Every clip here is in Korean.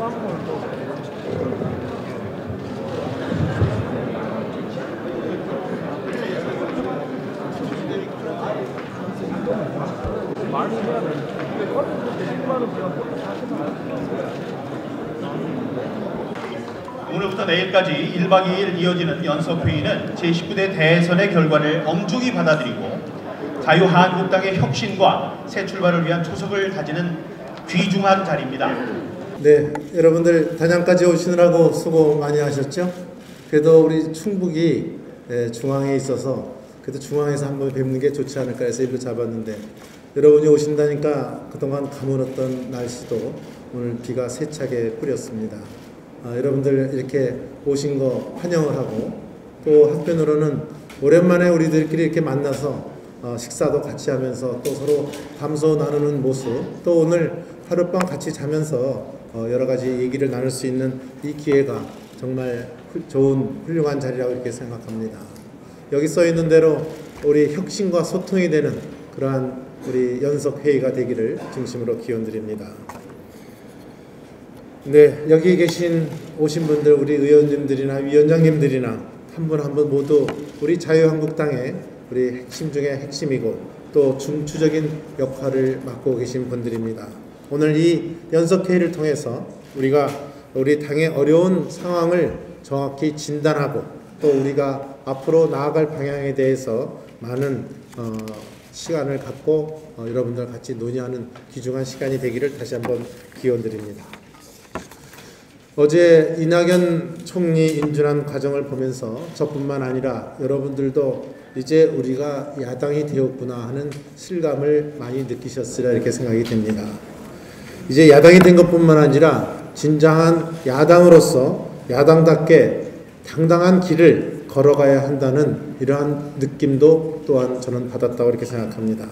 오늘부터 내일까지 1박 2일 이어지는 연석회의는 제19대 대선의 결과를 엄중히 받아들이고 자유한국당의 혁신과 새 출발을 위한 초석을 다지는 귀중한 자리입니다. 네, 여러분들 단양까지 오시느라고 수고 많이 하셨죠? 그래도 우리 충북이 중앙에 있어서 그래도 중앙에서 한번 뵙는 게 좋지 않을까 해서 일로 잡았는데 여러분이 오신다니까 그동안 가물었던 날씨도 오늘 비가 세차게 뿌렸습니다. 여러분들 이렇게 오신 거 환영을 하고 또 한편으로는 오랜만에 우리들끼리 이렇게 만나서 식사도 같이 하면서 또 서로 담소 나누는 모습 또 오늘 하룻밤 같이 자면서 여러 가지 얘기를 나눌 수 있는 이 기회가 정말 좋은 훌륭한 자리라고 이렇게 생각합니다. 여기 써 있는 대로 우리 혁신과 소통이 되는 그러한 우리 연석회의가 되기를 진심으로 기원드립니다. 네, 여기 오신 분들 우리 의원님들이나 위원장님들이나 한 분 한 분 모두 우리 자유한국당의 우리 핵심 중에 핵심이고 또 중추적인 역할을 맡고 계신 분들입니다. 오늘 이 연석회의를 통해서 우리가 우리 당의 어려운 상황을 정확히 진단하고 또 우리가 앞으로 나아갈 방향에 대해서 많은 시간을 갖고 여러분들 같이 논의하는 귀중한 시간이 되기를 다시 한번 기원드립니다. 어제 이낙연 총리 인준안 과정을 보면서 저뿐만 아니라 여러분들도 이제 우리가 야당이 되었구나 하는 실감을 많이 느끼셨으리라 이렇게 생각이 됩니다. 이제 야당이 된 것뿐만 아니라 진정한 야당으로서 야당답게 당당한 길을 걸어가야 한다는 이러한 느낌도 또한 저는 받았다고 이렇게 생각합니다.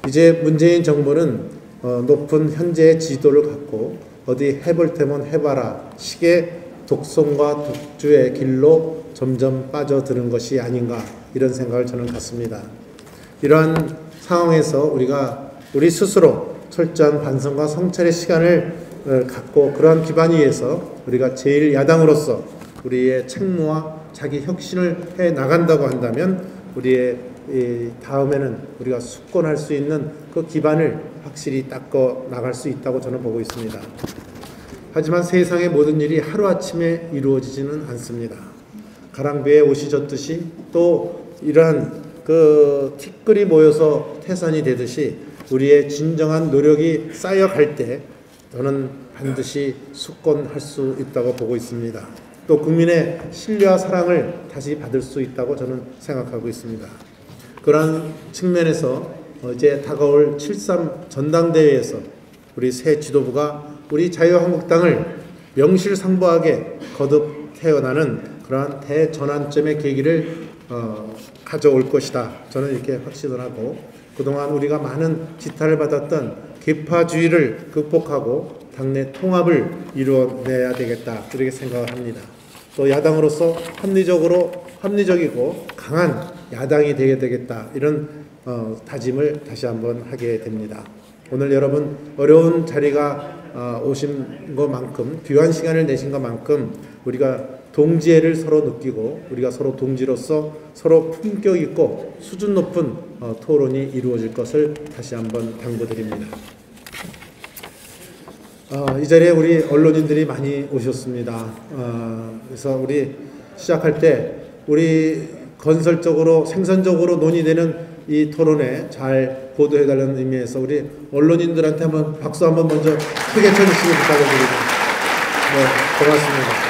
이제 문재인 정부는 높은 현재의 지도를 갖고 어디 해볼 테면 해봐라 식의 독선과 독주의 길로 점점 빠져드는 것이 아닌가 이런 생각을 저는 갖습니다. 이러한 상황에서 우리가 우리 스스로 철저한 반성과 성찰의 시간을 갖고 그러한 기반 위에서 우리가 제1야당으로서 우리의 책무와 자기 혁신을 해 나간다고 한다면 우리의 다음에는 우리가 숙권할 수 있는 그 기반을 확실히 닦아 나갈 수 있다고 저는 보고 있습니다. 하지만 세상의 모든 일이 하루아침에 이루어지지는 않습니다. 가랑비에 옷이 젖듯이 또 이러한 그 티끌이 모여서 태산이 되듯이 우리의 진정한 노력이 쌓여갈 때 저는 반드시 숙권할 수 있다고 보고 있습니다. 또 국민의 신뢰와 사랑을 다시 받을 수 있다고 저는 생각하고 있습니다. 그러한 측면에서 이제 다가올 7.3 전당대회에서 우리 새 지도부가 우리 자유한국당을 명실상부하게 거듭 태어나는 그러한 대전환점의 계기를 가져올 것이다. 저는 이렇게 확신을 하고 그동안 우리가 많은 지탄을 받았던 계파주의를 극복하고 당내 통합을 이루어내야 되겠다. 이렇게 생각을 합니다. 또 야당으로서 합리적이고 강한 야당이 되어야 되겠다. 이런 다짐을 다시 한번 하게 됩니다. 오늘 여러분 어려운 자리가 오신 것만큼 귀한 시간을 내신 것만큼 우리가 동지애를 서로 느끼고 우리가 서로 동지로서 서로 품격 있고 수준 높은 토론이 이루어질 것을 다시 한번 당부드립니다. 이 자리에 우리 언론인들이 많이 오셨습니다. 그래서 우리 시작할 때 우리 건설적으로 생산적으로 논의되는 이 토론에 잘 보도해달라는 의미에서 우리 언론인들한테 한번 박수 한번 먼저 크게 쳐주시기 부탁드립니다. 네, 고맙습니다.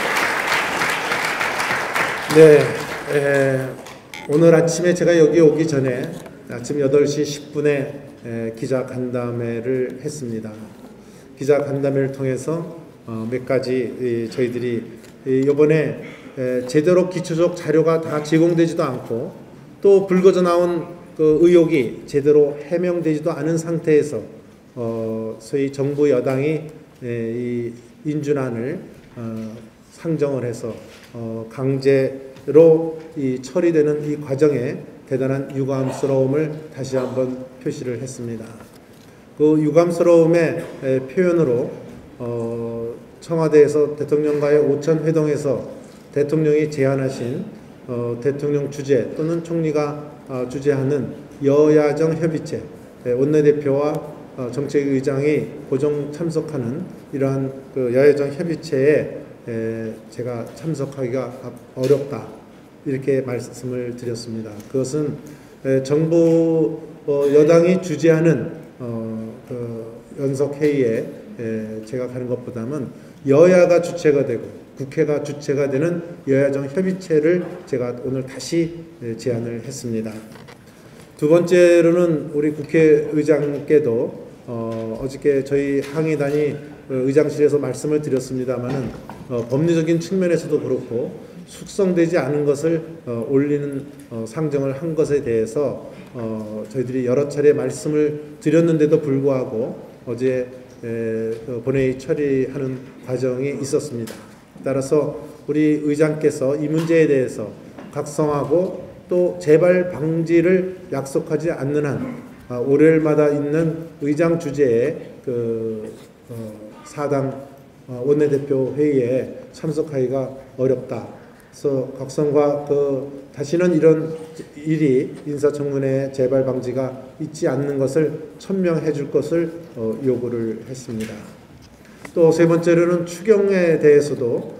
오늘 아침에 제가 여기 오기 전에 아침 8시 10분에 기자 간담회를 했습니다. 기자 간담회를 통해서 몇 가지 저희들이 이번에 제대로 기초적 자료가 다 제공되지도 않고 또 불거져 나온 그 의혹이 제대로 해명되지도 않은 상태에서 소위 정부 여당이 이 인준안을 상정을 해서 강제로 이 처리되는 이 과정에 대단한 유감스러움을 다시 한번 표시를 했습니다. 그 유감스러움의 표현으로 청와대에서 대통령과의 오찬 회동에서 대통령이 제안하신 대통령 주재 또는 총리가 주재하는 여야정 협의체, 원내대표와 정책의장이 고정 참석하는 이러한 그 여야정 협의체에 제가 참석하기가 어렵다 이렇게 말씀을 드렸습니다. 그것은 정부 여당이 주재하는 그 연석회의에 제가 가는 것보다는 여야가 주체가 되고 국회가 주체가 되는 여야정 협의체를 제가 오늘 다시 제안을 했습니다. 두 번째로는 우리 국회의장께도 어저께 저희 항의단이 의장실에서 말씀을 드렸습니다마는 법리적인 측면에서도 그렇고 숙성되지 않은 것을 올리는 상정을 한 것에 대해서 저희들이 여러 차례 말씀을 드렸는데도 불구하고 어제 본회의 처리하는 과정이 있었습니다. 따라서 우리 의장께서 이 문제에 대해서 각성하고 또 재발 방지를 약속하지 않는 한 월요일마다 있는 의장 주재의 그 사당 원내대표 회의에 참석하기가 어렵다. 그래서 각성과 다시는 이런 일이 인사청문회 재발 방지가 있지 않는 것을 천명해 줄 것을 요구를 했습니다. 또 세 번째로는 추경에 대해서도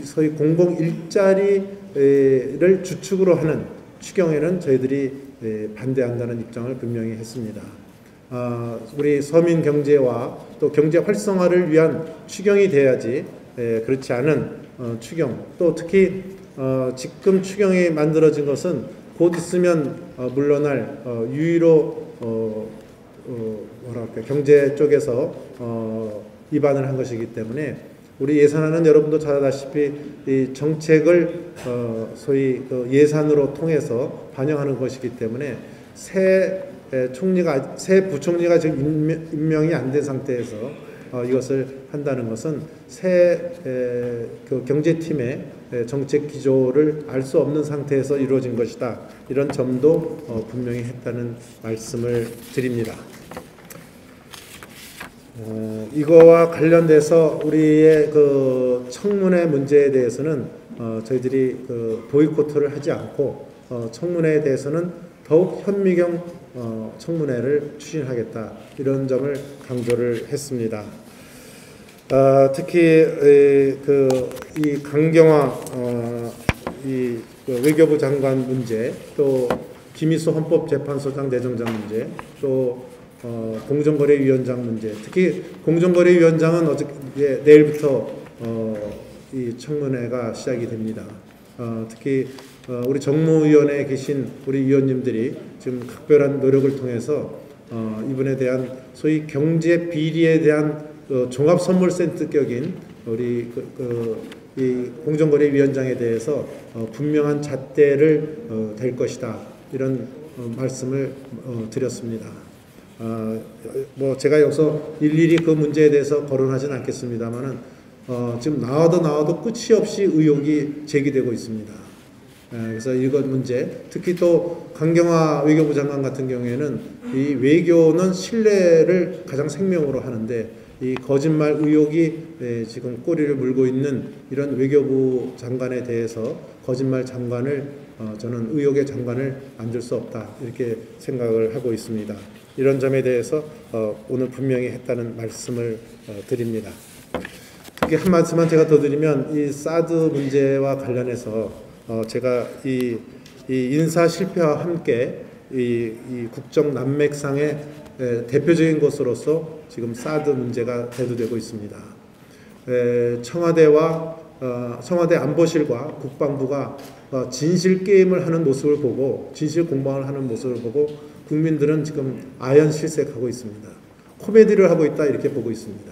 소위 공공 일자리를 주축으로 하는 추경에는 저희들이 반대한다는 입장을 분명히 했습니다. 우리 서민 경제와 또 경제 활성화를 위한 추경이 돼야지 그렇지 않은 추경, 또 특히 지금 추경이 만들어진 것은 곧 있으면 물러날 유의로 경제 쪽에서 입안을 한 것이기 때문에 우리 예산안은 여러분도 잘 아다시피 이 정책을 소위 예산으로 통해서 반영하는 것이기 때문에 새 부총리가 지금 임명이 안 된 상태에서 이것을 한다는 것은 새 경제팀의 정책 기조를 알 수 없는 상태에서 이루어진 것이다. 이런 점도 분명히 했다는 말씀을 드립니다. 이거와 관련돼서 우리의 그 청문회 문제에 대해서는 저희들이 보이콧을 하지 않고 청문회에 대해서는 더욱 현미경 청문회를 추진하겠다 이런 점을 강조를 했습니다. 특히 이 강경화 외교부 장관 문제, 또 김희수 헌법재판소장 내정장 문제, 또 공정거래위원장 문제, 특히 공정거래위원장은 내일부터 이 청문회가 시작이 됩니다. 특히 우리 정무위원회에 계신 우리 위원님들이 지금 각별한 노력을 통해서 이분에 대한 소위 경제 비리에 대한 종합선물센터격인 우리 이 공정거래위원장에 대해서 분명한 잣대를 댈 것이다 이런 말씀을 드렸습니다. 제가 여기서 일일이 그 문제에 대해서 거론하지는 않겠습니다만은 지금 나와도 끝이 없이 의혹이 제기되고 있습니다. 그래서 이것 문제, 특히 또 강경화 외교부 장관 같은 경우에는 이 외교는 신뢰를 가장 생명으로 하는데 이 거짓말 의혹이 지금 꼬리를 물고 있는 이런 외교부 장관에 대해서 거짓말 장관을 저는 의혹의 장관을 만들 수 없다 이렇게 생각을 하고 있습니다. 이런 점에 대해서 오늘 분명히 했다는 말씀을 드립니다. 특히 한 말씀만 제가 더 드리면 이 사드 문제와 관련해서 제가 이 인사 실패와 함께 이 국정 난맥상의 대표적인 것으로서 지금 사드 문제가 대두되고 있습니다. 청와대 안보실과 국방부가 진실 게임을 하는 모습을 보고 진실 공방을 하는 모습을 보고 국민들은 지금 아연실색하고 있습니다. 코미디를 하고 있다 이렇게 보고 있습니다.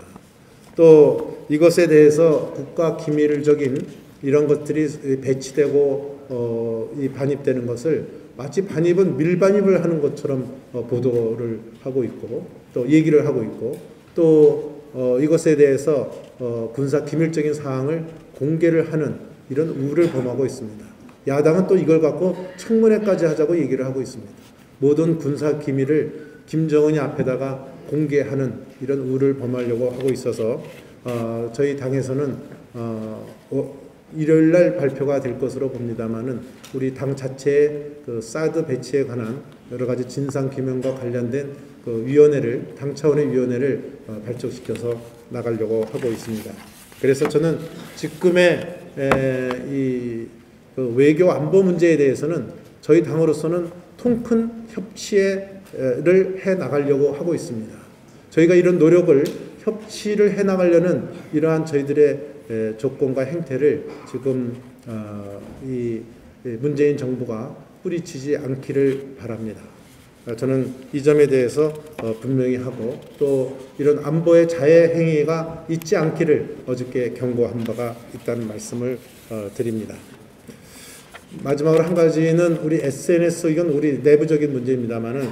또 이것에 대해서 국가 기밀적인 이런 것들이 배치되고 이 반입되는 것을 마치 반입은 밀반입을 하는 것처럼 보도를 하고 있고 또 얘기를 하고 있고 또 이것에 대해서 군사 기밀적인 사항을 공개를 하는 이런 우를 범하고 있습니다. 야당은 또 이걸 갖고 청문회까지 하자고 얘기를 하고 있습니다. 모든 군사 기밀을 김정은이 앞에다가 공개하는 이런 우를 범하려고 하고 있어서 저희 당에서는 일요일 날 발표가 될 것으로 봅니다만은 우리 당 자체의 그 사드 배치에 관한 여러 가지 진상 규명과 관련된 그 위원회를 당 차원의 위원회를 발족시켜서 나가려고 하고 있습니다. 그래서 저는 지금의 그 외교 안보 문제에 대해서는 저희 당으로서는 통큰 협치를 해 나가려고 하고 있습니다. 저희가 이런 노력을 협치를 해 나가려는 이러한 저희들의 조건과 행태를 지금 이 문재인 정부가 뿌리치지 않기를 바랍니다. 저는 이 점에 대해서 분명히 하고 또 이런 안보의 자해 행위가 있지 않기를 어저께 경고한 바가 있다는 말씀을 드립니다. 마지막으로 한 가지는 우리 SNS, 이건 우리 내부적인 문제입니다만은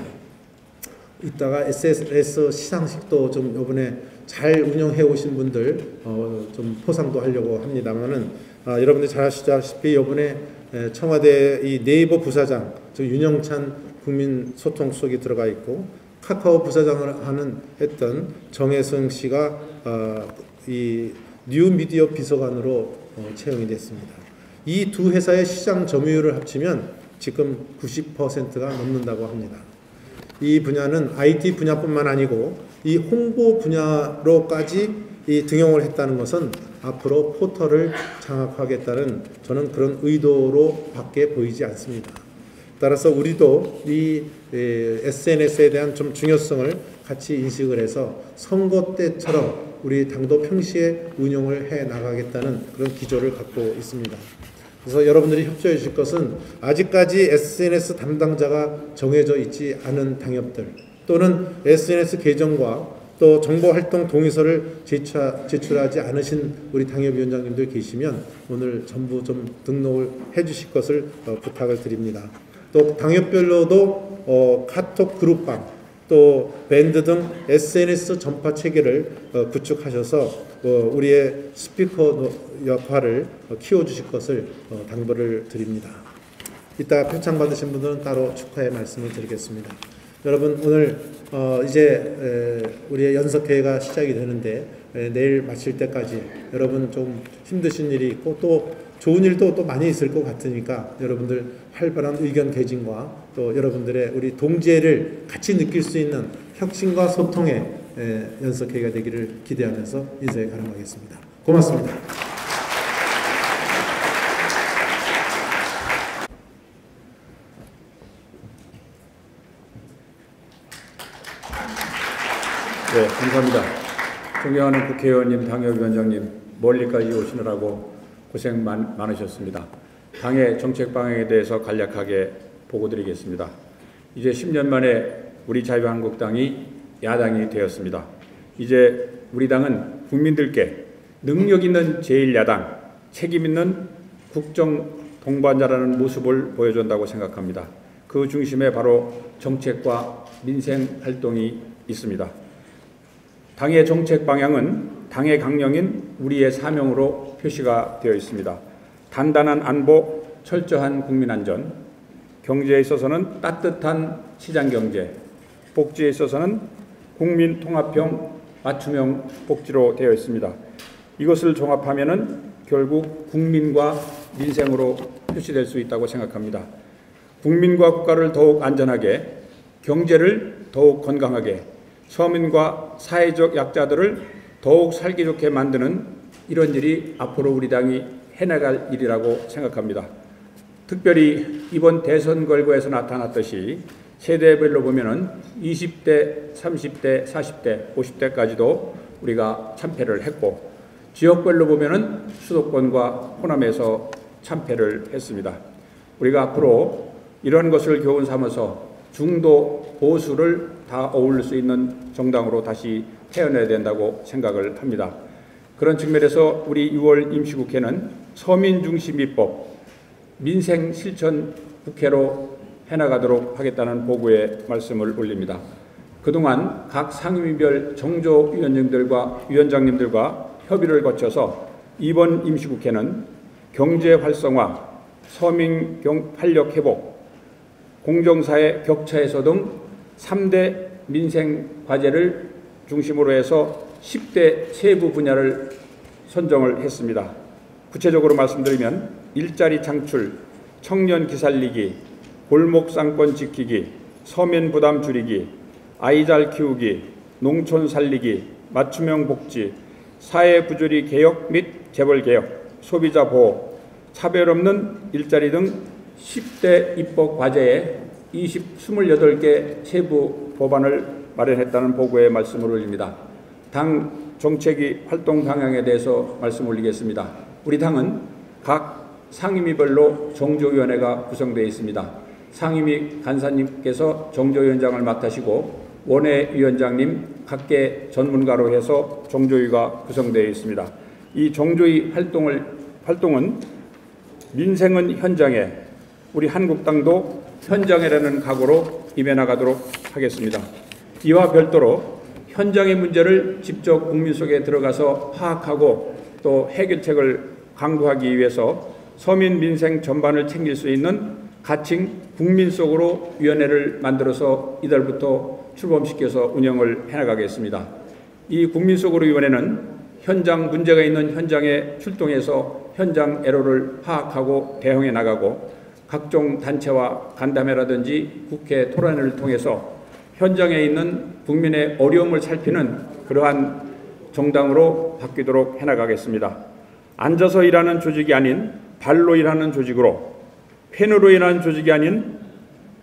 이따가 SNS 시상식도 좀 이번에 잘 운영해 오신 분들 좀 포상도 하려고 합니다만은 여러분들 잘 아시다시피 이번에 청와대 이 네이버 부사장 윤영찬 국민소통수석이 들어가 있고 카카오 부사장을 했던 정혜성 씨가 이 뉴미디어 비서관으로 채용이 됐습니다. 이 두 회사의 시장 점유율을 합치면 지금 90%가 넘는다고 합니다. 이 분야는 IT 분야뿐만 아니고 이 홍보 분야로까지 이 등용을 했다는 것은 앞으로 포털을 장악하겠다는 저는 그런 의도로 밖에 보이지 않습니다. 따라서 우리도 이 SNS에 대한 좀 중요성을 같이 인식을 해서 선거 때처럼 우리 당도 평시에 운용을 해 나가겠다는 그런 기조를 갖고 있습니다. 그래서 여러분들이 협조해 주실 것은 아직까지 SNS 담당자가 정해져 있지 않은 당협들 또는 SNS 계정과 또 정보활동 동의서를 제출하지 않으신 우리 당협위원장님들 계시면 오늘 전부 좀 등록을 해 주실 것을 부탁을 드립니다. 또 당협별로도 카톡 그룹방 또 밴드 등 SNS 전파 체계를 구축하셔서 우리의 스피커 역할을 키워주실 것을 당부를 드립니다. 이따 표창 받으신 분들은 따로 축하의 말씀을 드리겠습니다. 여러분 오늘 이제 우리의 연석회의가 시작이 되는데 내일 마칠 때까지 여러분 좀 힘드신 일이 있고 또 좋은 일도 또 많이 있을 것 같으니까 여러분들 활발한 의견 개진과 또 여러분들의 우리 동지애를 같이 느낄 수 있는 혁신과 소통의 연석회의가 되기를 기대하면서 인사에 가름하겠습니다. 고맙습니다. 네, 감사합니다. 존경하는 국회의원님, 당협위원장님, 멀리까지 오시느라고 고생 많으셨습니다. 당의 정책 방향에 대해서 간략하게 보고드리겠습니다. 이제 10년 만에 우리 자유한국당이 야당이 되었습니다. 이제 우리 당은 국민들께 능력 있는 제1야당, 책임 있는 국정 동반자라는 모습을 보여준다고 생각합니다. 그 중심에 바로 정책과 민생 활동이 있습니다. 당의 정책 방향은 당의 강령인 우리의 사명으로 표시가 되어 있습니다. 단단한 안보, 철저한 국민안전, 경제에 있어서는 따뜻한 시장경제, 복지에 있어서는 국민통합형 맞춤형 복지로 되어 있습니다. 이것을 종합하면은 결국 국민과 민생으로 표시될 수 있다고 생각합니다. 국민과 국가를 더욱 안전하게, 경제를 더욱 건강하게, 서민과 사회적 약자들을 더욱 살기 좋게 만드는 이런 일이 앞으로 우리 당이 해나갈 일이라고 생각합니다. 특별히 이번 대선 결과에서 나타났듯이 세대별로 보면은 20대, 30대, 40대, 50대까지도 우리가 참패를 했고 지역별로 보면은 수도권과 호남에서 참패를 했습니다. 우리가 앞으로 이런 것을 교훈 삼아서 중도 보수를 다 어울릴 수 있는 정당으로 다시 태어나야 된다고 생각을 합니다. 그런 측면에서 우리 6월 임시국회는 서민중심입법, 민생실천 국회로 해나가도록 하겠다는 보고에 말씀을 올립니다. 그동안 각 상임위별 정조위원장님들과 협의를 거쳐서 이번 임시국회는 경제 활성화, 서민 활력 회복, 공정사회 격차 해소 등 3대 민생 과제를 중심으로 해서 10대 세부 분야를 선정을 했습니다. 구체적으로 말씀드리면 일자리 창출, 청년 기살리기, 골목 상권 지키기, 서민 부담 줄이기, 아이 잘 키우기, 농촌 살리기, 맞춤형 복지, 사회 부조리 개혁 및 재벌 개혁, 소비자 보호, 차별 없는 일자리 등 10대 입법 과제에 28개 세부 법안을 마련했다는 보고에 말씀을 올립니다. 당 정책위 활동 방향에 대해서 말씀 올리겠습니다. 우리 당은 각 상임위별로 정조위원회가 구성되어 있습니다. 상임위 간사님께서 정조위원장을 맡으시고 원외위원장님 각계 전문가로 해서 정조위가 구성되어 있습니다. 이 정조위 활동은 민생은 현장에, 우리 한국당도 현장이라는 각오로 임해나가도록 하겠습니다. 이와 별도로 현장의 문제를 직접 국민 속에 들어가서 파악하고 또 해결책을 강구하기 위해서 서민 민생 전반을 챙길 수 있는 가칭 국민 속으로 위원회를 만들어서 이달부터 출범시켜서 운영을 해나가겠습니다. 이 국민 속으로 위원회는 현장 문제가 있는 현장에 출동해서 현장 애로를 파악하고 대응해 나가고 각종 단체와 간담회라든지 국회 토론회를 통해서 현장에 있는 국민의 어려움을 살피는 그러한 정당으로 바뀌도록 해나가겠습니다. 앉아서 일하는 조직이 아닌 발로 일하는 조직으로, 펜으로 일하는 조직이 아닌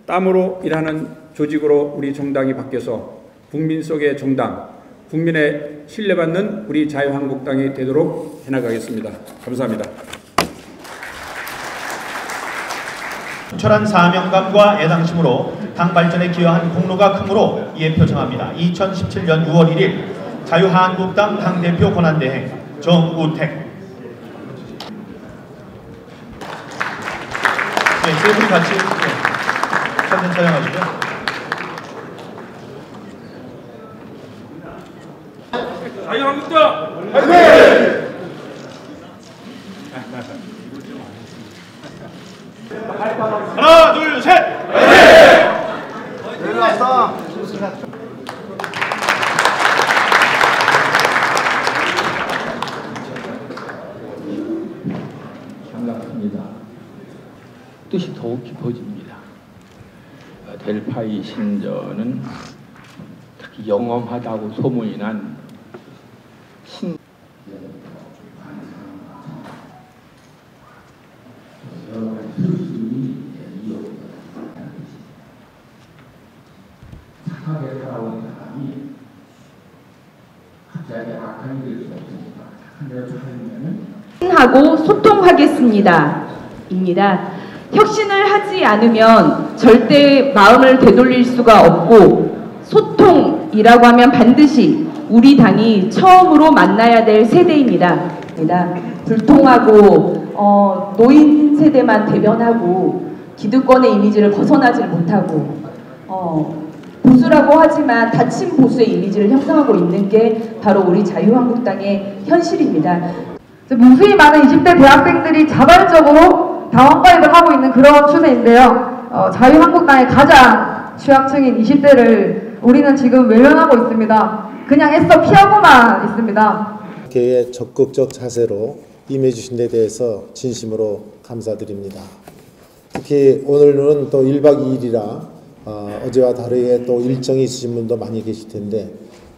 땀으로 일하는 조직으로 우리 정당이 바뀌어서 국민 속의 정당, 국민의 신뢰받는 우리 자유한국당이 되도록 해나가겠습니다. 감사합니다. 철한 사명감과 애당심으로 당 발전에 기여한 공로가 크므로 이에 표창합니다. 2017년 6월 1일 자유한국당 당대표 권한대행 정우택. 네, 세 분이 같이 사진 촬영하시죠. 자유한국당 화이팅! 하나, 둘, 셋! 화이팅! 내려왔어. 반갑습니다. 뜻이 더욱 깊어집니다. 델파이 신전은 특히 영험하다고 소문이 난 신 착하게 살아온 사람이 갑자기 악한이 될 수 없으니까 착한 대로 살면은 하고 소통하겠습니다. 입니다. 혁신을 하지 않으면 절대 마음을 되돌릴 수가 없고 소통이라고 하면 반드시 우리 당이 처음으로 만나야 될 세대입니다. 불통하고 노인 세대만 대변하고 기득권의 이미지를 벗어나질 못하고 보수라고 하지만 닫힌 보수의 이미지를 형성하고 있는 게 바로 우리 자유한국당의 현실입니다. 무수히 많은 20대 대학생들이 자발적으로 당원 가입을 하고 있는 그런 추세인데요. 자유한국당의 가장 취약층인 20대를 우리는 지금 외면하고 있습니다. 그냥 애써 피하고만 있습니다. 개의 적극적 자세로 임해주신 데 대해서 진심으로 감사드립니다. 특히 오늘은 또 1박 2일이라 어제와 다르게 또 일정이 있으신 분도 많이 계실 텐데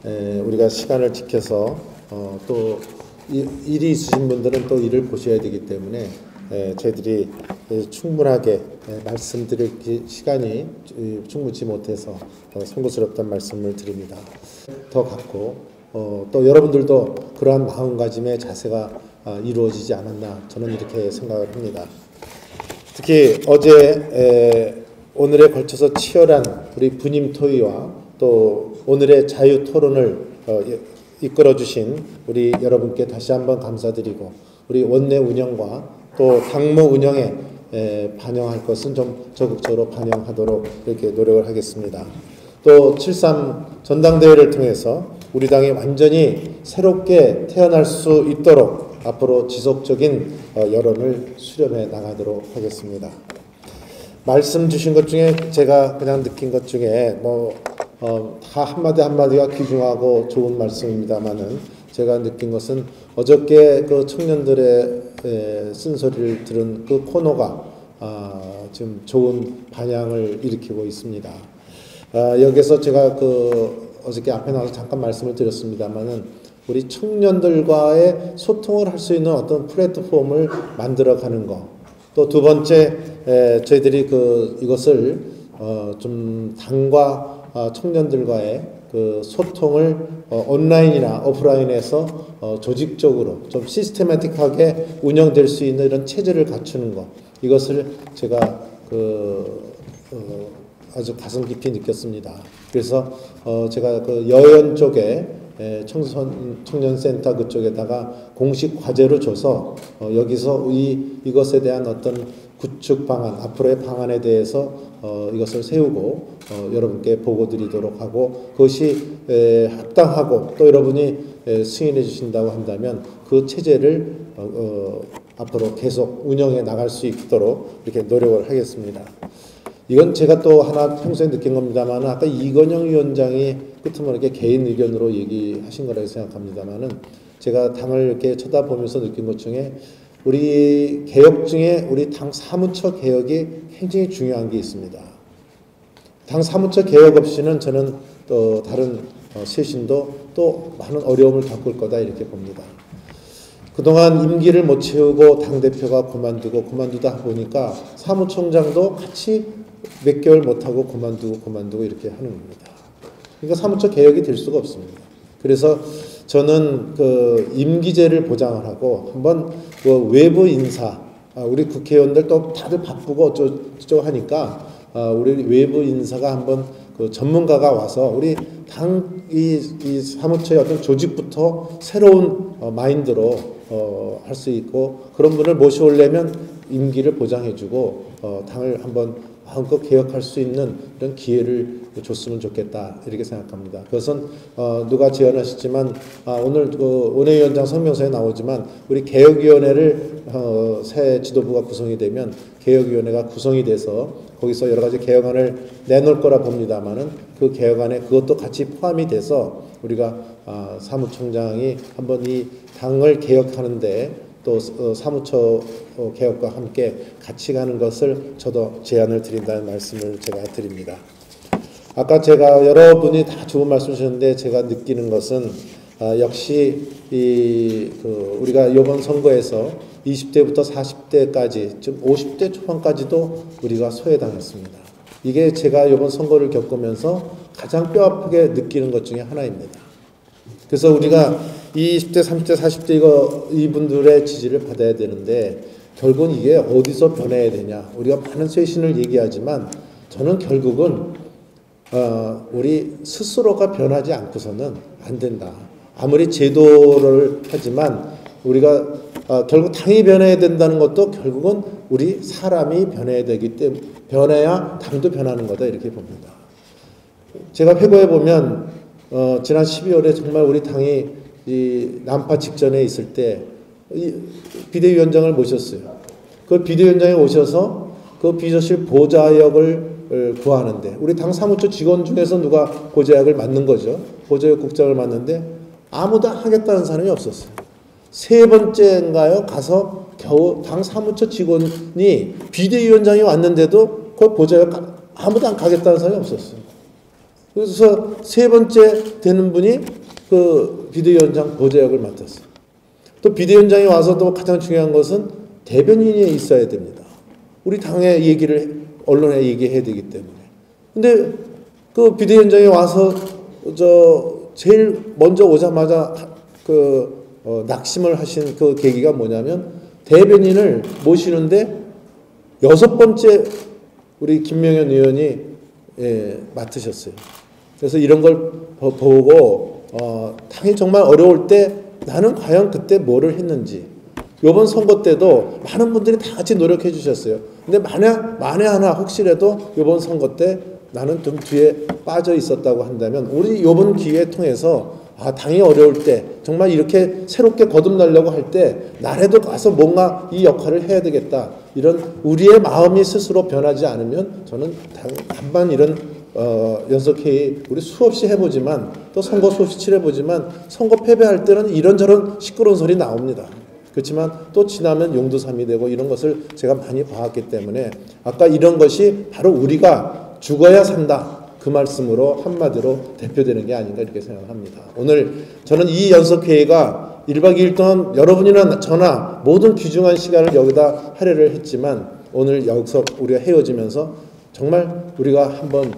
우리가 시간을 지켜서 또 일이 있으신 분들은 또 일을 보셔야 되기 때문에 저희들이 충분하게 말씀드릴 시간이 충분치 못해서 송구스럽다는 말씀을 드립니다. 더 갖고 또 여러분들도 그러한 마음가짐의 자세가 이루어지지 않았나 저는 이렇게 생각을 합니다. 특히 어제 오늘에 걸쳐서 치열한 우리 분임 토의와 또 오늘의 자유 토론을 이끌어주신 우리 여러분께 다시 한번 감사드리고 우리 원내 운영과 또 당무 운영에 반영할 것은 좀 적극적으로 반영하도록 이렇게 노력을 하겠습니다. 또 7.3 전당대회를 통해서 우리 당이 완전히 새롭게 태어날 수 있도록 앞으로 지속적인 여론을 수렴해 나가도록 하겠습니다. 말씀 주신 것 중에 제가 그냥 느낀 것 중에 다 한마디 한마디가 귀중하고 좋은 말씀입니다만은 제가 느낀 것은 어저께 그 청년들의 쓴소리를 들은 그 코너가 지금 좋은 반향을 일으키고 있습니다. 여기서 제가 어저께 앞에 나와서 잠깐 말씀을 드렸습니다만은 우리 청년들과의 소통을 할 수 있는 어떤 플랫폼을 만들어가는 거. 또 두 번째, 저희들이 이것을 좀 당과 청년들과의 그 소통을 온라인이나 오프라인에서 조직적으로 좀 시스테마틱하게 운영될 수 있는 이런 체제를 갖추는 것. 이것을 제가 아주 가슴 깊이 느꼈습니다. 그래서 제가 여연 쪽에 청년센터 그쪽에다가 공식 과제로 줘서 여기서 이것에 대한 어떤 구축 방안, 앞으로의 방안에 대해서 이것을 세우고 여러분께 보고 드리도록 하고 그것이 합당하고 또 여러분이 승인해 주신다고 한다면 그 체제를 앞으로 계속 운영해 나갈 수 있도록 이렇게 노력을 하겠습니다. 이건 제가 또 하나 평소에 느낀 겁니다만 아까 이건영 위원장이 끄트머리게 개인 의견으로 얘기하신 거라고 생각합니다만은 제가 당을 이렇게 쳐다보면서 느낀 것 중에 우리 개혁 중에 우리 당 사무처 개혁이 굉장히 중요한 게 있습니다. 당 사무처 개혁 없이는 저는 또 다른 쇄신도 또 많은 어려움을 겪을 거다 이렇게 봅니다. 그동안 임기를 못 채우고 당대표가 그만두다 보니까 사무총장도 같이 몇 개월 못하고 그만두고 이렇게 하는 겁니다. 그러니까 사무처 개혁이 될 수가 없습니다. 그래서 저는 임기제를 보장을 하고 한번 외부 인사, 우리 국회의원들 또 다들 바쁘고 어쩌고 하니까 우리 외부 인사가 한번 전문가가 와서 우리 당 이 사무처의 어떤 조직부터 새로운 마인드로 할 수 있고 그런 분을 모셔오려면 임기를 보장해주고 당을 한번 마음껏 개혁할 수 있는 이런 기회를 줬으면 좋겠다 이렇게 생각합니다. 그것은 누가 제안하셨지만 오늘 원내위원장 성명서에 나오지만 우리 개혁위원회를 새 지도부가 구성이 되면 개혁위원회가 구성이 돼서 거기서 여러 가지 개혁안을 내놓을 거라 봅니다만은 그 개혁안에 그것도 같이 포함이 돼서 우리가 사무총장이 한번 이 당을 개혁하는데 또 사무처 개혁과 함께 같이 가는 것을 저도 제안을 드린다는 말씀을 제가 드립니다. 아까 제가 여러분이 다 좋은 말씀 주셨는데 제가 느끼는 것은 역시 우리가 이번 선거에서 20대부터 40대까지 좀 50대 초반까지도 우리가 소외당했습니다. 이게 제가 이번 선거를 겪으면서 가장 뼈아프게 느끼는 것 중에 하나입니다. 그래서 우리가 20대, 30대, 40대 이분들의 지지를 받아야 되는데 결국은 이게 어디서 변해야 되냐. 우리가 많은 쇄신을 얘기하지만 저는 결국은 우리 스스로가 변하지 않고서는 안 된다. 아무리 제도를 하지만 우리가 결국 당이 변해야 된다는 것도 결국은 우리 사람이 변해야 되기 때문에 변해야 당도 변하는 거다 이렇게 봅니다. 제가 회고해 보면 지난 12월에 정말 우리 당이 이 난파 직전에 있을 때 비대위원장을 모셨어요. 그 비대위원장이 오셔서 그 비서실 보좌역을 구하는데 우리 당 사무처 직원 중에서 누가 보좌역을 맡는 거죠. 보좌역 국장을 맡는데 아무도 하겠다는 사람이 없었어요. 세 번째인가요? 가서 겨우 당 사무처 직원이 비대위원장이 왔는데도 그 보좌역 아무도 안 가겠다는 사람이 없었어요. 그래서 세 번째 되는 분이 그 비대위원장 보좌역을 맡았어요. 또 비대위원장이 와서도 가장 중요한 것은 대변인이 있어야 됩니다. 우리 당의 얘기를 언론에 얘기해야 되기 때문에. 근데 그 비대위원장이 와서 제일 먼저 오자마자 낙심을 하신 그 계기가 뭐냐면 대변인을 모시는데 6번째 우리 김명현 의원이 맡으셨어요. 그래서 이런 걸 보고 당이 정말 어려울 때 나는 과연 그때 뭐를 했는지 이번 선거 때도 많은 분들이 다 같이 노력해 주셨어요. 근데 만에 하나 혹시라도 이번 선거 때 나는 좀 뒤에 빠져 있었다고 한다면 우리 이번 기회 통해서 당이 어려울 때 정말 이렇게 새롭게 거듭나려고 할 때 나라도 가서 뭔가 이 역할을 해야 되겠다. 이런 우리의 마음이 스스로 변하지 않으면 저는 단만 이런 연석회의 우리 수없이 해보지만 또 선거 수없이 치러보지만 선거 패배할 때는 이런저런 시끄러운 소리 나옵니다. 그렇지만 또 지나면 용두삼이 되고 이런 것을 제가 많이 봐왔기 때문에 아까 이런 것이 바로 우리가 죽어야 산다 그 말씀으로 한마디로 대표되는 게 아닌가 이렇게 생각합니다. 오늘 저는 이 연석회의가 1박 2일 동안 여러분이나 저나 모든 귀중한 시간을 여기다 할애를 했지만 오늘 여기서 우리가 헤어지면서 정말 우리가 한번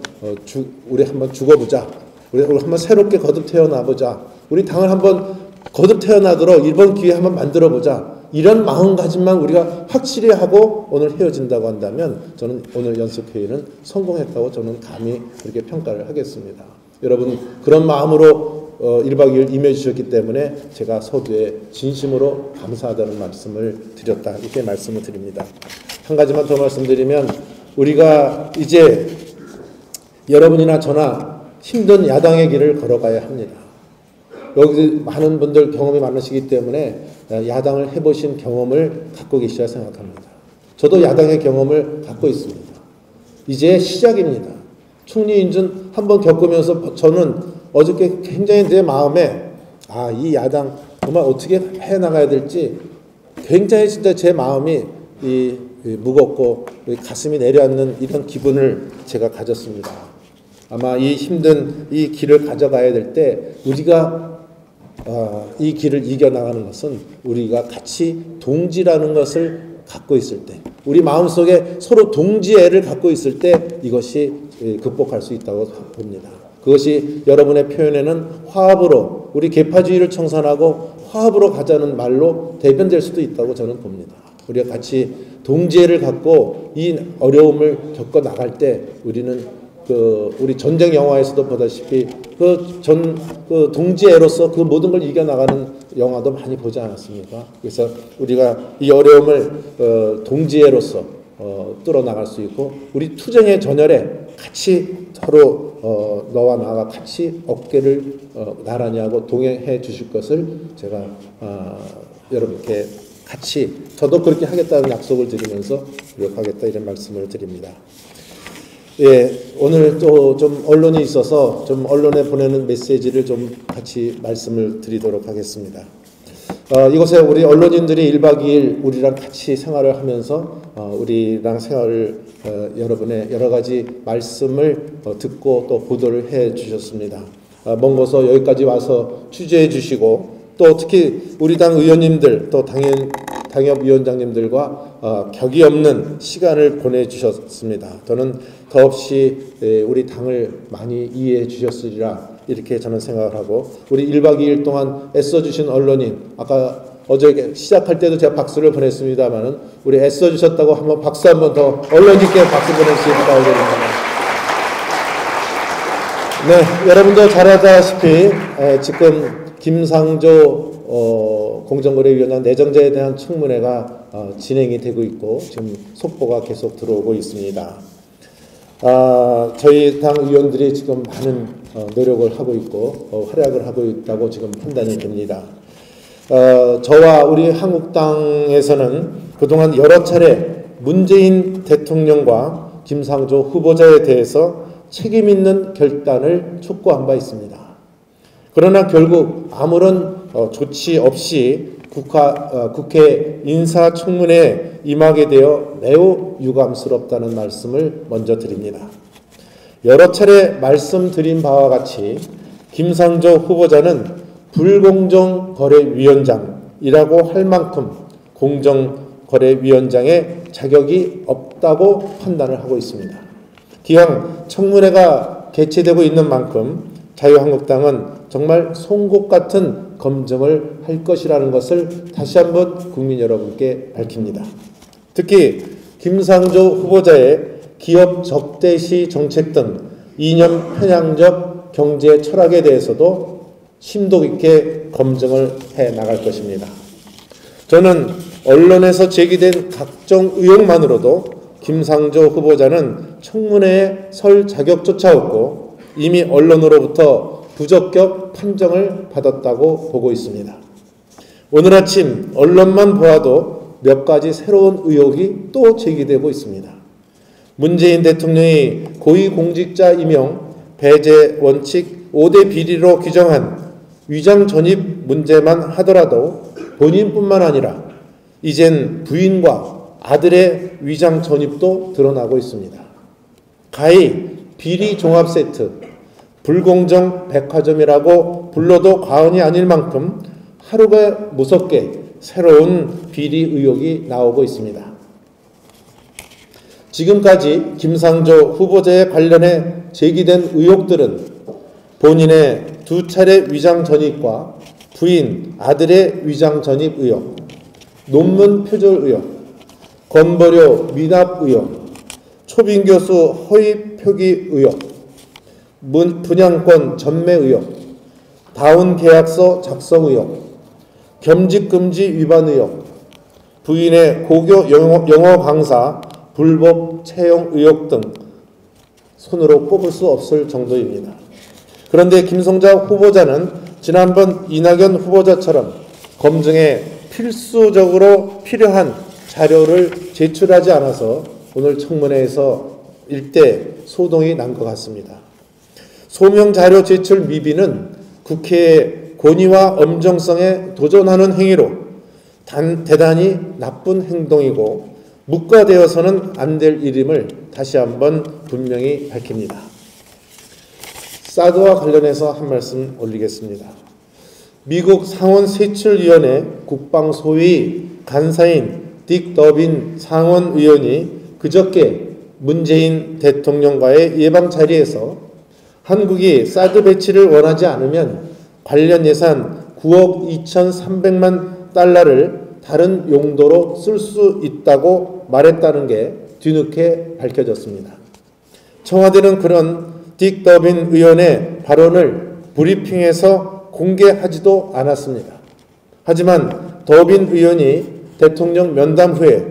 죽어보자. 우리 한번 새롭게 거듭 태어나보자. 우리 당을 한번 거듭 태어나도록 이번 기회에 한번 만들어보자. 이런 마음가짐만 우리가 확실히 하고 오늘 헤어진다고 한다면 저는 오늘 연습회의는 성공했다고 저는 감히 그렇게 평가를 하겠습니다. 여러분 그런 마음으로 1박 2일 임해 주셨기 때문에 제가 서두에 진심으로 감사하다는 말씀을 드렸다. 이렇게 말씀을 드립니다. 한 가지만 더 말씀드리면 우리가 이제 여러분이나 저나 힘든 야당의 길을 걸어가야 합니다. 여기 많은 분들 경험이 많으시기 때문에 야당을 해보신 경험을 갖고 계시라 생각합니다. 저도 야당의 경험을 갖고 있습니다. 이제 시작입니다. 총리 인준 한번 겪으면서 저는 어저께 굉장히 내 마음에 이 야당 정말 어떻게 해나가야 될지 굉장히 진짜 제 마음이 무겁고 가슴이 내려앉는 이런 기분을 제가 가졌습니다. 아마 이 힘든 이 길을 가져가야 될 때 우리가 이 길을 이겨나가는 것은 우리가 같이 동지라는 것을 갖고 있을 때 우리 마음속에 서로 동지애를 갖고 있을 때 이것이 극복할 수 있다고 봅니다. 그것이 여러분의 표현에는 화합으로 우리 계파주의를 청산하고 화합으로 가자는 말로 대변될 수도 있다고 저는 봅니다. 우리가 같이 동지애를 갖고 이 어려움을 겪어 나갈 때 우리는 우리 전쟁 영화에서도 보다시피 동지애로서 그 모든 걸 이겨나가는 영화도 많이 보지 않았습니까? 그래서 우리가 이 어려움을 동지애로서 뚫어나갈 수 있고 우리 투쟁의 전열에 같이 서로 너와 나와 같이 어깨를 나란히 하고 동행해 주실 것을 제가 여러분께 같이 저도 그렇게 하겠다는 약속을 드리면서 노력하겠다 이런 말씀을 드립니다. 예, 오늘 또 좀 언론이 있어서 좀 언론에 보내는 메시지를 좀 같이 말씀을 드리도록 하겠습니다. 이곳에 우리 언론인들이 1박 2일 우리랑 같이 생활을 하면서 우리랑 생활을 여러분의 여러 가지 말씀을 듣고 또 보도를 해 주셨습니다. 먼 곳에서 여기까지 와서 취재해 주시고 또 특히 우리 당 의원님들 또 당협위원장님들과 격이 없는 시간을 보내주셨습니다. 저는 더없이 우리 당을 많이 이해해 주셨으리라 이렇게 저는 생각을 하고 우리 1박 2일 동안 애써주신 언론인 아까 어제 시작할 때도 제가 박수를 보냈습니다만은 우리 애써주셨다고 한번 박수 한번 더 언론인께 박수 보내주시기 바랍니다. 네, 여러분도 잘 알다시피 지금 김상조 공정거래위원장 내정자에 대한 청문회가 진행이 되고 있고 지금 속보가 계속 들어오고 있습니다. 저희 당 의원들이 지금 많은 노력을 하고 있고 활약을 하고 있다고 지금 판단이 됩니다. 저와 우리 한국당에서는 그동안 여러 차례 문재인 대통령과 김상조 후보자에 대해서 책임 있는 결단을 촉구한 바 있습니다. 그러나 결국 아무런 조치 없이 국회 인사청문회에 임하게 되어 매우 유감스럽다는 말씀을 먼저 드립니다. 여러 차례 말씀드린 바와 같이 김상조 후보자는 불공정거래위원장이라고 할 만큼 공정거래위원장의 자격이 없다고 판단을 하고 있습니다. 기왕 청문회가 개최되고 있는 만큼 자유한국당은 정말 송곳 같은 검증을 할 것이라는 것을 다시 한번 국민 여러분께 밝힙니다. 특히 김상조 후보자의 기업 적대시 정책 등 이념 편향적 경제 철학에 대해서도 심도 있게 검증을 해 나갈 것입니다. 저는 언론에서 제기된 각종 의혹만으로도 김상조 후보자는 청문회에 설 자격조차 없고 이미 언론으로부터 부적격 판정을 받았다고 보고 있습니다. 오늘 아침 언론만 보아도 몇 가지 새로운 의혹이 또 제기되고 있습니다. 문재인 대통령이 고위공직자 임용 배제 원칙 5대 비리로 규정한 위장 전입 문제만 하더라도 본인뿐만 아니라 이젠 부인과 아들의 위장 전입도 드러나고 있습니다. 가히 비리 종합 세트, 불공정 백화점이라고 불러도 과언이 아닐 만큼 하루가 무섭게 새로운 비리 의혹이 나오고 있습니다. 지금까지 김상조 후보자에 관련해 제기된 의혹들은 본인의 2차례 위장 전입과 부인, 아들의 위장 전입 의혹, 논문 표절 의혹, 건보료 미납 의혹, 초빙 교수 허위 표기 의혹, 분양권 전매 의혹, 다운 계약서 작성 의혹, 겸직 금지 위반 의혹, 부인의 고교 영어 강사 불법 채용 의혹 등 손으로 꼽을 수 없을 정도입니다. 그런데 김성자 후보자는 지난번 이낙연 후보자처럼 검증에 필수적으로 필요한 자료를 제출하지 않아서 오늘 청문회에서 일대 소동이 난 것 같습니다. 소명 자료 제출 미비는 국회의 권위와 엄정성에 도전하는 행위로 대단히 나쁜 행동이고 묵과되어서는 안 될 일임을 다시 한번 분명히 밝힙니다. 사드와 관련해서 한 말씀 올리겠습니다. 미국 상원세출위원회 국방소위 간사인 딕 더빈 상원의원이 그저께 문재인 대통령과의 예방 자리에서 한국이 사드 배치를 원하지 않으면 관련 예산 9억 2,300만 달러를 다른 용도로 쓸 수 있다고 말했다는 게 뒤늦게 밝혀졌습니다. 청와대는 그런 딕 더빈 의원의 발언을 브리핑에서 공개하지도 않았습니다. 하지만 더빈 의원이 대통령 면담 후에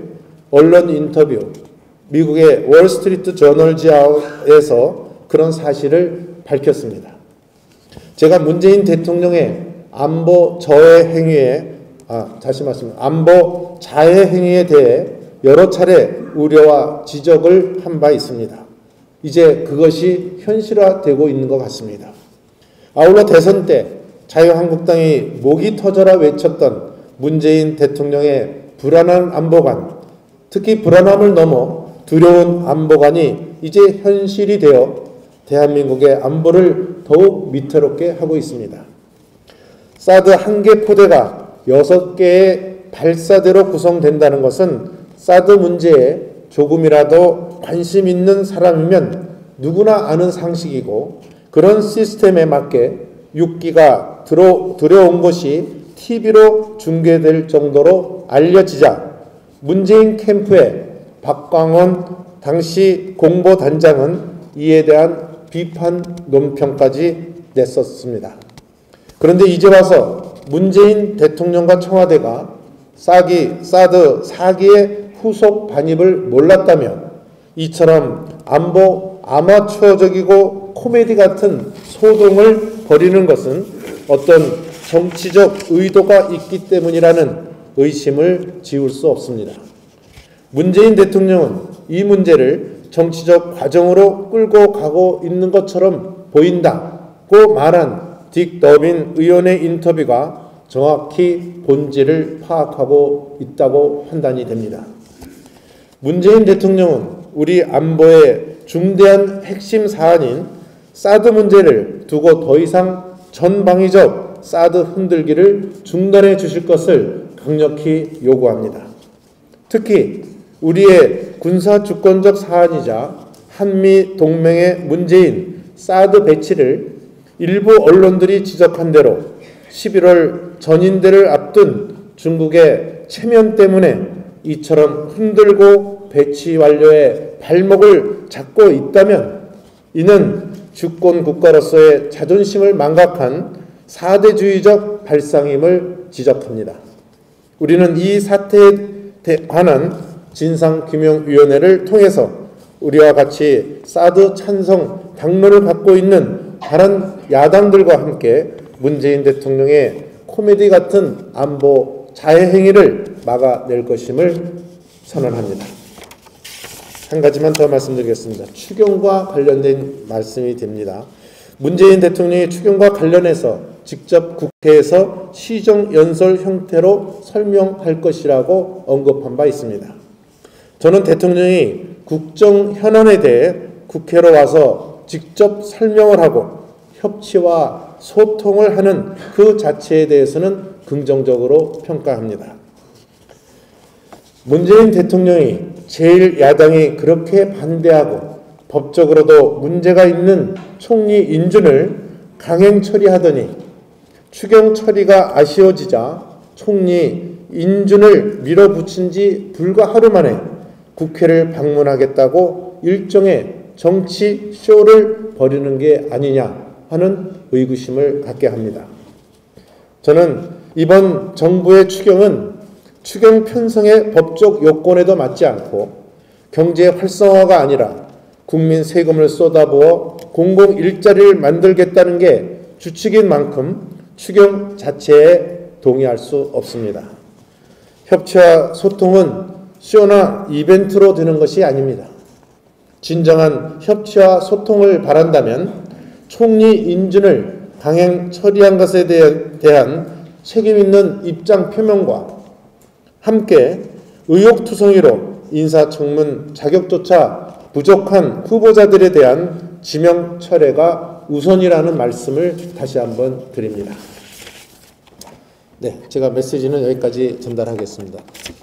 언론 인터뷰, 미국의 월스트리트 저널지에서 그런 사실을 밝혔습니다. 제가 문재인 대통령의 안보 자해 행위에 대해 여러 차례 우려와 지적을 한 바 있습니다. 이제 그것이 현실화되고 있는 것 같습니다. 아울러 대선 때 자유한국당이 목이 터져라 외쳤던 문재인 대통령의 불안한 안보관, 특히 불안함을 넘어 두려운 안보관이 이제 현실이 되어 대한민국의 안보를 더욱 위태롭게 하고 있습니다. 사드 1개 포대가 6개의 발사대로 구성된다는 것은 사드 문제에 조금이라도 관심 있는 사람이면 누구나 아는 상식이고, 그런 시스템에 맞게 6기가 들어온 것이 TV로 중계될 정도로 알려지자 문재인 캠프의 박광원 당시 공보단장은 이에 대한 비판 논평까지 냈었습니다. 그런데 이제 와서 문재인 대통령과 청와대가 사드 4기의 후속 반입을 몰랐다며 이처럼 안보 아마추어적이고 코미디 같은 소동을 벌이는 것은 어떤 정치적 의도가 있기 때문이라는 의심을 지울 수 없습니다. 문재인 대통령은 이 문제를 정치적 과정으로 끌고 가고 있는 것처럼 보인다고 말한 딕 더빈 의원의 인터뷰가 정확히 본질을 파악하고 있다고 판단이 됩니다. 문재인 대통령은 우리 안보의 중대한 핵심 사안인 사드 문제를 두고 더 이상 전방위적 사드 흔들기를 중단해 주실 것을 강력히 요구합니다. 특히 우리의 군사주권적 사안이자 한미 동맹의 문제인 사드 배치를 일부 언론들이 지적한 대로 11월 전인대를 앞둔 중국의 체면 때문에 이처럼 흔들고 배치 완료에 발목을 잡고 있다면 이는 주권 국가로서의 자존심을 망각한 사대주의적 발상임을 지적합니다. 우리는 이 사태에 관한 진상규명위원회를 통해서 우리와 같이 사드 찬성 당론을 갖고 있는 다른 야당들과 함께 문재인 대통령의 코미디 같은 안보 자해 행위를 막아낼 것임을 선언합니다. 한 가지만 더 말씀드리겠습니다. 추경과 관련된 말씀이 됩니다. 문재인 대통령이 추경과 관련해서 직접 국회에서 시정연설 형태로 설명할 것이라고 언급한 바 있습니다. 저는 대통령이 국정 현안에 대해 국회로 와서 직접 설명을 하고 협치와 소통을 하는 그 자체에 대해서는 긍정적으로 평가합니다. 문재인 대통령이 제1야당이 그렇게 반대하고 법적으로도 문제가 있는 총리 인준을 강행 처리하더니 추경 처리가 아쉬워지자 총리 인준을 밀어붙인 지 불과 하루 만에 국회를 방문하겠다고 일종의 정치 쇼를 벌이는 게 아니냐 하는 의구심을 갖게 합니다. 저는 이번 정부의 추경은 추경 편성의 법적 요건에도 맞지 않고 경제 활성화가 아니라 국민 세금을 쏟아부어 공공 일자리를 만들겠다는 게 주축인 만큼 추경 자체에 동의할 수 없습니다. 협치와 소통은 쇼나 이벤트로 되는 것이 아닙니다. 진정한 협치와 소통을 바란다면 총리 인준을 강행 처리한 것에 대한 책임 있는 입장 표명과 함께 의혹투성이로 인사청문 자격조차 부족한 후보자들에 대한 지명 철회가 우선이라는 말씀을 다시 한번 드립니다. 네, 제가 메시지는 여기까지 전달하겠습니다.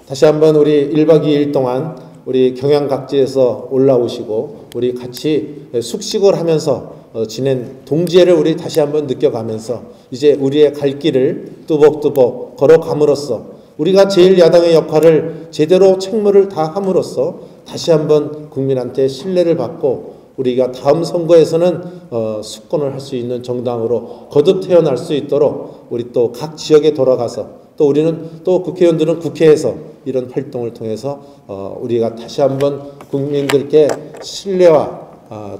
다시 한번 우리 1박 2일 동안 우리 경양 각지에서 올라오시고 우리 같이 숙식을 하면서 지낸 동지애를 우리 다시 한번 느껴가면서 이제 우리의 갈 길을 뚜벅뚜벅 걸어감으로써 우리가 제1야당의 역할을 제대로 책무를 다함으로써 다시 한번 국민한테 신뢰를 받고 우리가 다음 선거에서는 수권을 할 수 있는 정당으로 거듭 태어날 수 있도록 우리 또 각 지역에 돌아가서 또 우리는 또 국회의원들은 국회에서 이런 활동을 통해서 우리가 다시 한번 국민들께 신뢰와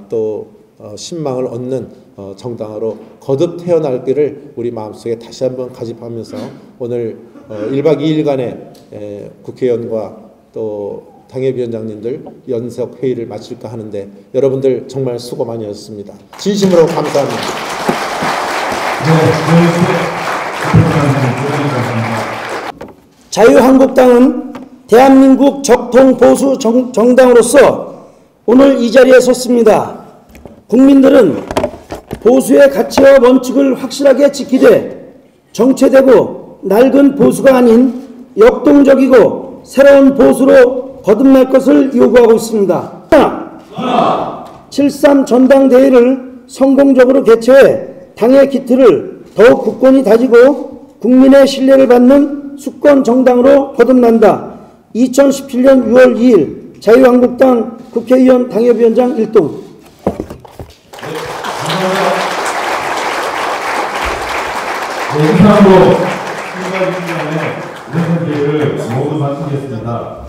또 신망을 얻는 정당으로 거듭 태어날기를 우리 마음속에 다시 한번 가집하면서 오늘 1박 2일간의 국회의원과 또 당협위원장님들 연석 회의를 마칠까 하는데 여러분들 정말 수고 많이 하셨습니다. 진심으로 감사합니다. 자유한국당은 대한민국 적통 보수 정당으로서 오늘 이 자리에 섰습니다. 국민들은 보수의 가치와 원칙을 확실하게 지키되 정체되고 낡은 보수가 아닌 역동적이고 새로운 보수로 거듭날 것을 요구하고 있습니다. 7.3 전당대회를 성공적으로 개최해 당의 기틀을 더욱 굳건히 다지고 국민의 신뢰를 받는 수권 정당으로 거듭난다. 2017년 6월 2일 자유한국당 국회의원 당협위원장 1동. 이상으로 1박 2일 전에 의원회의를 모두 마치겠습니다.